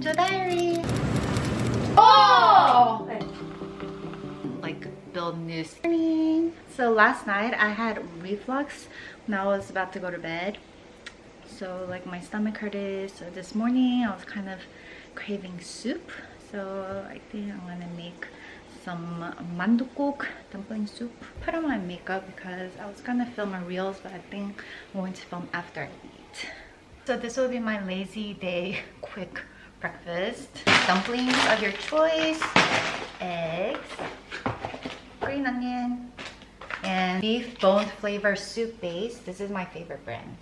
to the diary. Oh! Like build new skin. So last night I had reflux when I was about to go to bed. So like my stomach hurted. So this morning I was kind of craving soup. So I think I'm gonna make some mandukok dumpling soup. Put on my makeup because I was gonna film my reels, but I think I'm going to film after I eat. So this will be my lazy day quick breakfast. Dumplings of your choice, eggs, green onion, and beef bone flavor soup base. This is my favorite brand.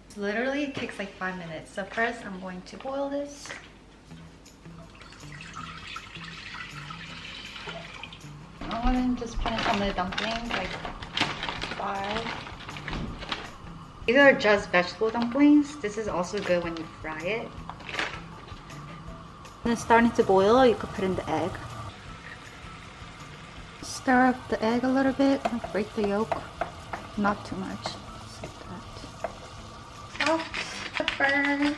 It literally takes like 5 minutes. So first I'm going to boil this. I'm gonna just put in some of the dumplings, like 5. These are just vegetable dumplings. This is also good when you fry it. When it's starting to boil, you could put in the egg. Stir up the egg a little bit and break the yolk. Not too much. Just like that. Salt, pepper.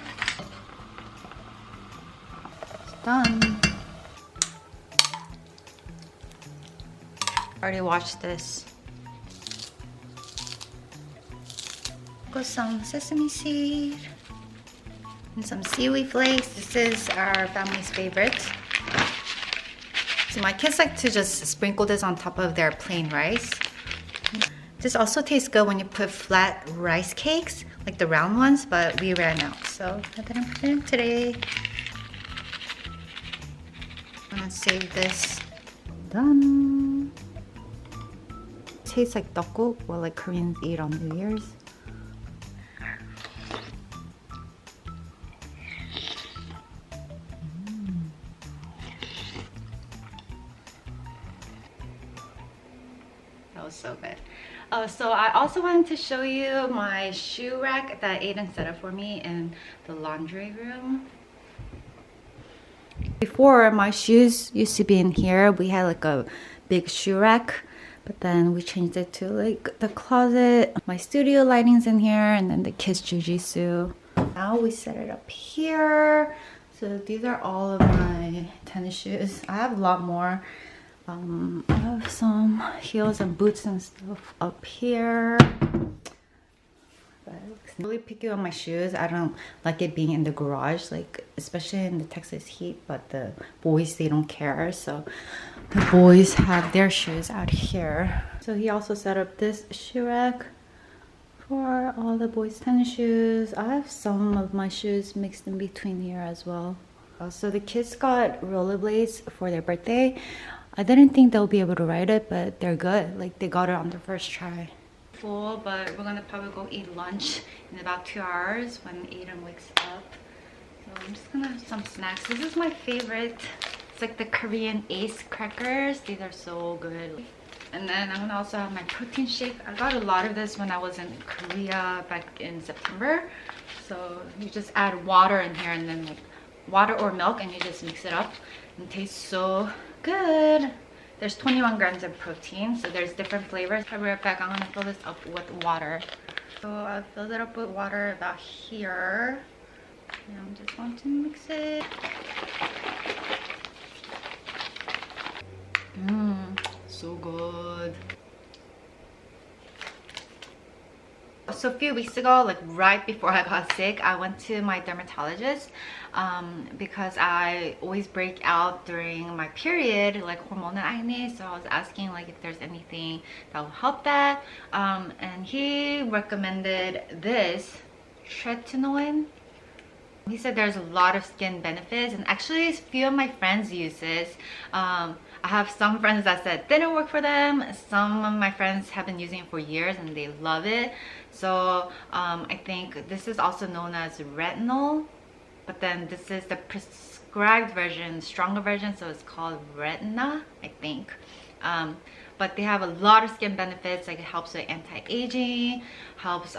It's done. Already watched this. Put some sesame seed and some seaweed flakes. This is our family's favorite. So my kids like to just sprinkle this on top of their plain rice. This also tastes good when you put flat rice cakes, like the round ones, but we ran out, so I didn't put it in today. I'm gonna save this. Done. Tastes like tteokguk, what like Koreans eat on New Year's. That was so good. So I also wanted to show you my shoe rack that Aiden set up for me in the laundry room. Before, my shoes used to be in here. We had like a big shoe rack, but then we changed it to like the closet. My studio lighting's in here, and then the kids' jujitsu. Now we set it up here. So these are all of my tennis shoes. I have a lot more. I have some heels and boots and stuff up here. But I'm really picky on my shoes. I don't like it being in the garage, like especially in the Texas heat, but the boys, they don't care. So the boys have their shoes out here. So he also set up this shoe rack for all the boys' tennis shoes. I have some of my shoes mixed in between here as well. So the kids got rollerblades for their birthday. I didn't think they'll be able to ride it, but they're good. Like they got it on their first try. Full, but we're gonna probably go eat lunch in about 2 hours when Aiden wakes up. So I'm just gonna have some snacks. This is my favorite. It's like the Korean Ace crackers. These are so good. And then I'm gonna also have my protein shake. I got a lot of this when I was in Korea back in September. So you just add water in here, and then like water or milk, and you just mix it up. And it tastes so good. There's 21 grams of protein, so there's different flavors. I'll be right back. I'm gonna fill this up with water. So I filled it up with water about here. And I'm just going to mix it. So good. So a few weeks ago, like right before I got sick, I went to my dermatologist because I always break out during my period, like hormonal acne. So I was asking like if there's anything that will help that, and he recommended this tretinoin. He said there's a lot of skin benefits, and actually a few of my friends use this. I have some friends that said it didn't work for them. Some of my friends have been using it for years and they love it. So I think this is also known as retinol, but then this is the prescribed version, stronger version, so it's called retina, I think. But they have a lot of skin benefits, like it helps with anti-aging, helps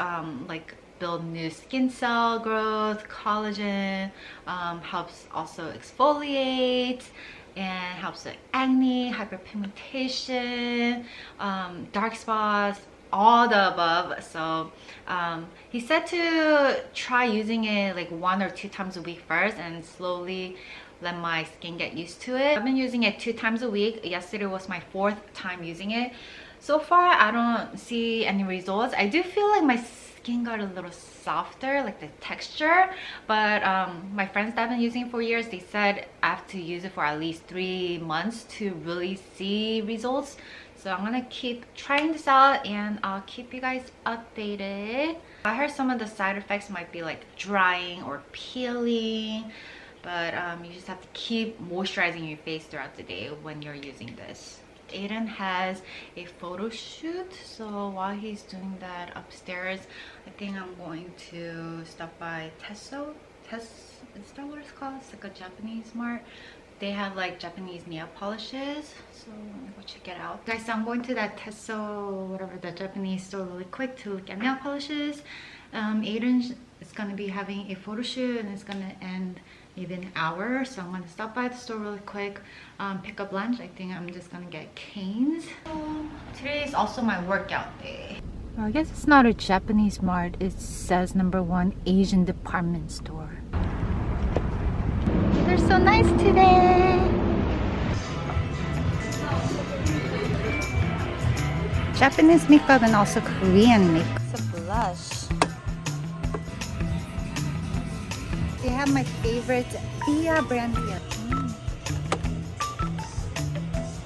like build new skin cell growth, collagen, helps also exfoliate, and helps with acne, hyperpigmentation, dark spots, all the above. So he said to try using it like 1 or 2 times a week first and slowly let my skin get used to it. I've been using it 2 times a week. Yesterday was my 4th time using it. So far I don't see any results. I do feel like my skin got a little softer, like the texture, but my friends that have been using it for years, they said I have to use it for at least 3 months to really see results. So I'm gonna keep trying this out and I'll keep you guys updated. I heard some of the side effects might be like drying or peeling, but you just have to keep moisturizing your face throughout the day when you're using this. Aiden has a photo shoot, so while he's doing that upstairs, I think I'm going to stop by Tesso. Is that what it's called? It's like a Japanese mart. They have like Japanese nail polishes, so I'm gonna go check it out. Guys, so I'm going to that Tesso, whatever, the Japanese store really quick to look at nail polishes. Aiden is gonna be having a photo shoot and it's gonna end maybe an hour, so I'm gonna stop by the store really quick, pick up lunch. I think I'm just gonna get Cane's. Today is also my workout day. Well, I guess it's not a Japanese mart. It says #1 Asian department store. They're so nice today. Japanese makeup and also Korean makeup. It's a blush. They have my favorite BEAUTIFYMEEH brand here.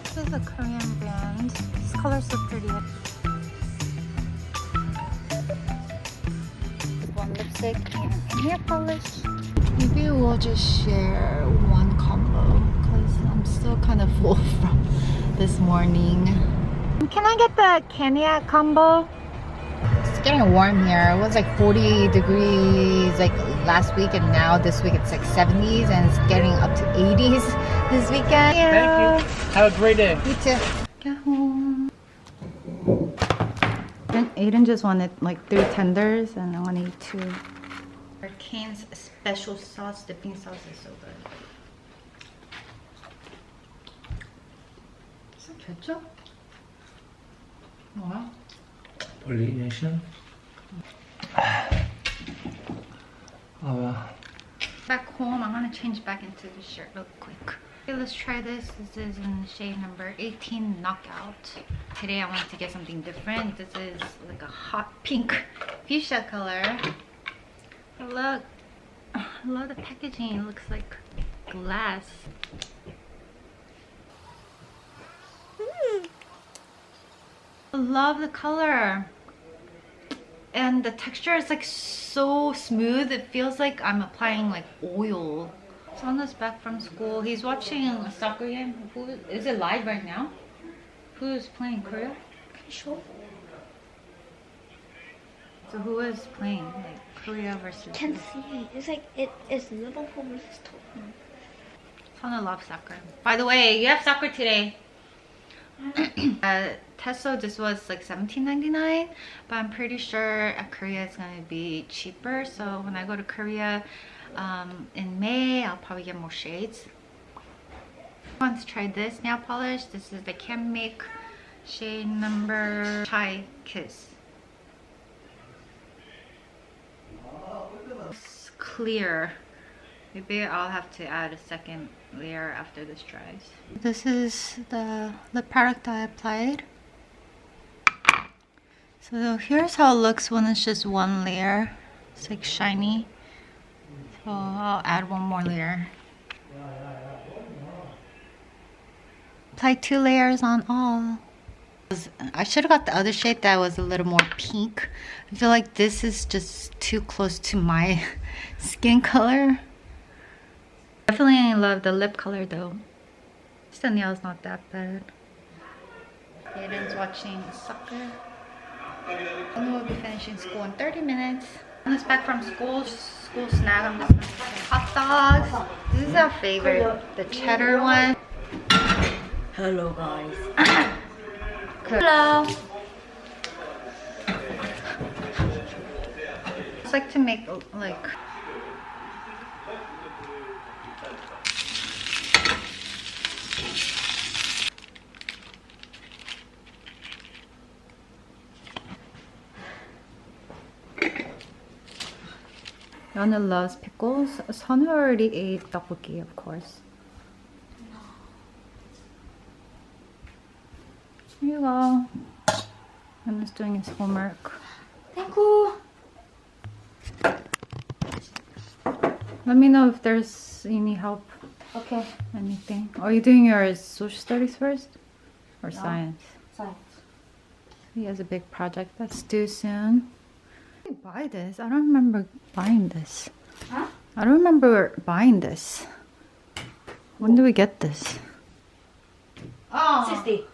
This is a Korean brand. This color is so pretty. One lipstick and a nail polish. Maybe we'll just share one combo because I'm still kind of full from this morning. Can I get the Kenya combo? It's getting warm here. It was like 40 degrees like last week, and now this week it's like 70s and it's getting up to 80s this weekend. Thank you. Have a great day. You too. Get home. Aiden just wanted like 3 tenders and I want to eat 2. Cane's special sauce, dipping sauce is so good. Is that ketchup? Wow. Pollination. Oh well. Back home, I'm gonna change back into the shirt real quick. Okay, let's try this. This is in shade number 18, Knockout. Today I wanted to get something different. This is like a hot pink fuchsia color. Look, I love the packaging. It looks like glass. I love the color. And the texture is like so smooth. It feels like I'm applying like oil. Son is back from school. He's watching a soccer game. Is it live right now? Who's playing? Korea? Can you show? So who is playing? Like Korea versus... Can't see. It's like it's Liverpool versus Tottenham. Sana loves soccer. By the way, you have soccer today. Tesso, this was like $17.99, but I'm pretty sure at Korea it's gonna be cheaper. So when I go to Korea in May, I'll probably get more shades. I want to try this nail polish. This is the Can Make shade number Chai Kiss. It's clear. Maybe I'll have to add a second layer after this dries. This is the lip product I applied. So here's how it looks when it's just one layer. It's like shiny. So I'll add one more layer. Apply 2 layers on all. I should have got the other shade that was a little more pink. I feel like this is just too close to my skin color. Definitely love the lip color though. The nail's not that bad. Aiden's watching soccer. And we'll be finishing school in 30 minutes. When it's back from school snack, I'm just gonna get some hot dogs. This is our favorite, the cheddar one. Hello guys. Hello. It's like to make like Yana loves pickles. Sonu already ate tteokbokki, of course. Here you go. Yana's doing his homework. Thank you. Let me know if there's any help, Okay. anything. Are you doing your social studies first? Or science? Science. He has a big project that's due soon. Did you buy this? I don't remember buying this. Huh? I don't remember buying this. When do we get this? Oh. 60.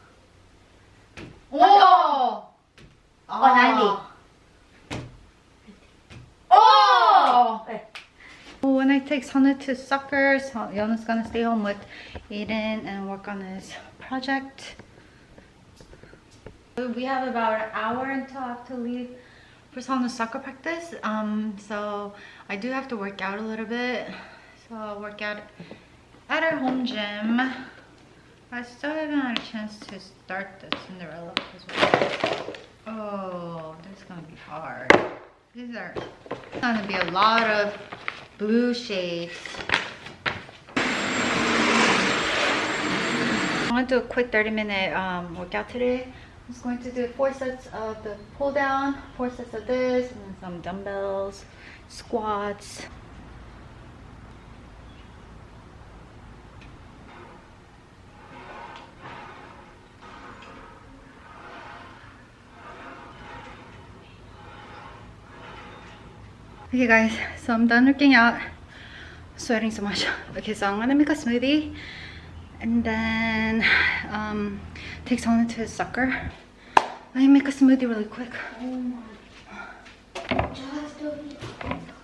Oh. Or 90. Oh. Okay. When I take Sana to soccer, Yona's gonna stay home with Aiden and work on his project. We have about an hour until I have to leave for Sana's soccer practice. So I do have to work out a little bit. So I'll work out at our home gym. I still haven't had a chance to start the Cinderella as well. Oh, this is gonna be hard. These are gonna be a lot of blue shades. I'm gonna do a quick 30-minute workout today. I'm just going to do 4 sets of the pull down, 4 sets of this, and then some dumbbells, squats. Okay guys, so I'm done working out. Sweating so much. Okay, so I'm gonna make a smoothie and then take someone to his soccer. Let me make a smoothie really quick.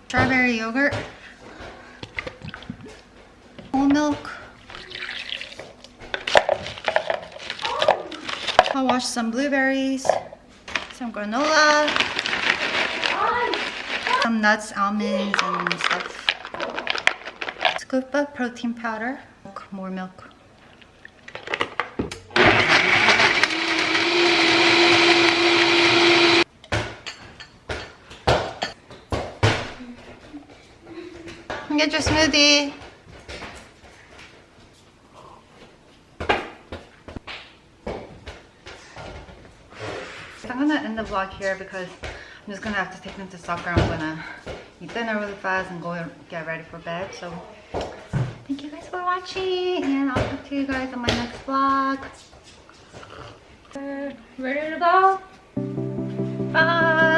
Strawberry yogurt, whole milk. I'll wash some blueberries, some granola, some nuts, almonds, and stuff. Scoop of protein powder, more milk. Get your smoothie. So I'm gonna end the vlog here because I'm just gonna have to take them to soccer. I'm gonna eat dinner really fast and go get ready for bed. So thank you guys for watching, and I'll talk to you guys on my next vlog. Ready to go? Bye.